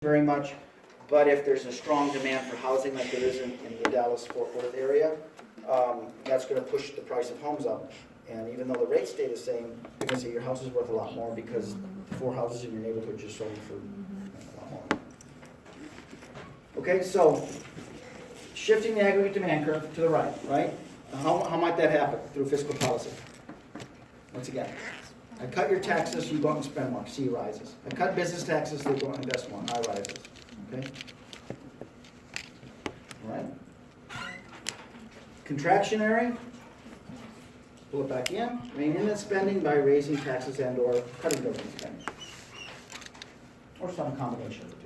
very much, but if there's a strong demand for housing like there is in the Dallas-Fort Worth area, that's going to push the price of homes up. And even though the rates stay the same, you're going to say your house is worth a lot more because 4 houses in your neighborhood just sold for a lot more. Okay, so shifting the aggregate demand curve to the right, right? How might that happen? Through fiscal policy. Once again, I cut your taxes, you go out and spend more, C rises. I cut business taxes, they go out and invest more, I rises. Okay? All right? Contractionary, pull it back in, rein in that spending by raising taxes and or cutting government spending. Or some combination of the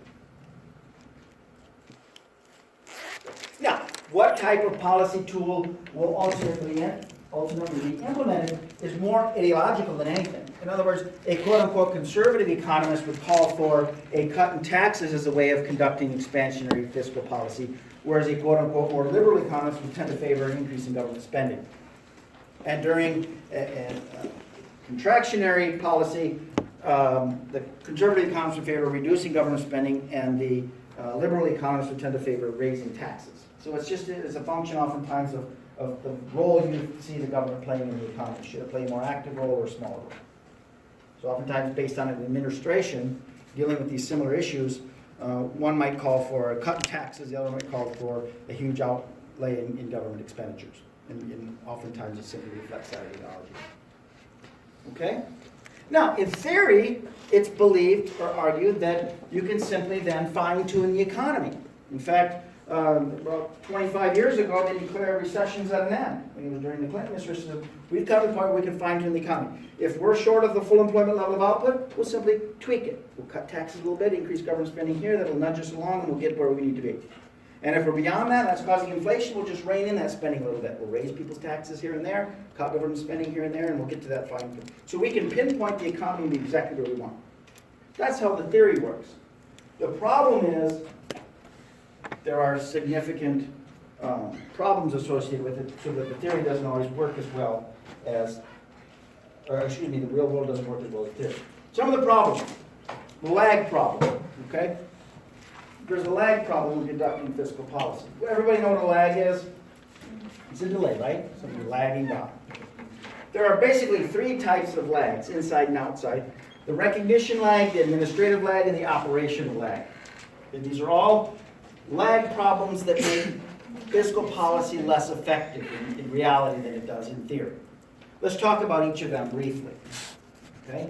two. Now, what type of policy tool will ultimately be implemented is more ideological than anything. In other words, a quote-unquote conservative economist would call for a cut in taxes as a way of conducting expansionary fiscal policy, whereas a quote-unquote more liberal economist would tend to favor an increase in government spending. And during contractionary policy, the conservative economists would favor reducing government spending, and the liberal economists would tend to favor raising taxes. So it's just a function oftentimes of the role you see the government playing in the economy. Should it play a more active role or a smaller role? So oftentimes based on an administration dealing with these similar issues, one might call for a cut in taxes, the other might call for a huge outlay in government expenditures. And oftentimes it simply reflects that ideology. Okay? Now, in theory, it's believed or argued that you can simply then fine-tune the economy. In fact, about 25 years ago, they declared recessions at an end. It was during the Clinton administration. We've come to the point where we can fine-tune the economy. If we're short of the full employment level of output, we'll simply tweak it. We'll cut taxes a little bit, increase government spending here, that'll nudge us along, and we'll get where we need to be. And if we're beyond that, that's causing inflation, we'll just rein in that spending a little bit. We'll raise people's taxes here and there, cut government spending here and there, and we'll get to that fine tune. So we can pinpoint the economy to be exactly where we want. That's how the theory works. The problem is there are significant problems associated with it, so that the theory doesn't always work as well as, the real world doesn't work as well as theory. Some of the problems, the lag problem, okay? There's a lag problem in conducting fiscal policy. Everybody know what a lag is? It's a delay, right? Something lagging down. There are basically 3 types of lags, inside and outside. The recognition lag, the administrative lag, and the operational lag. And these are all lag problems that make fiscal policy less effective in reality than it does in theory. Let's talk about each of them briefly. Okay?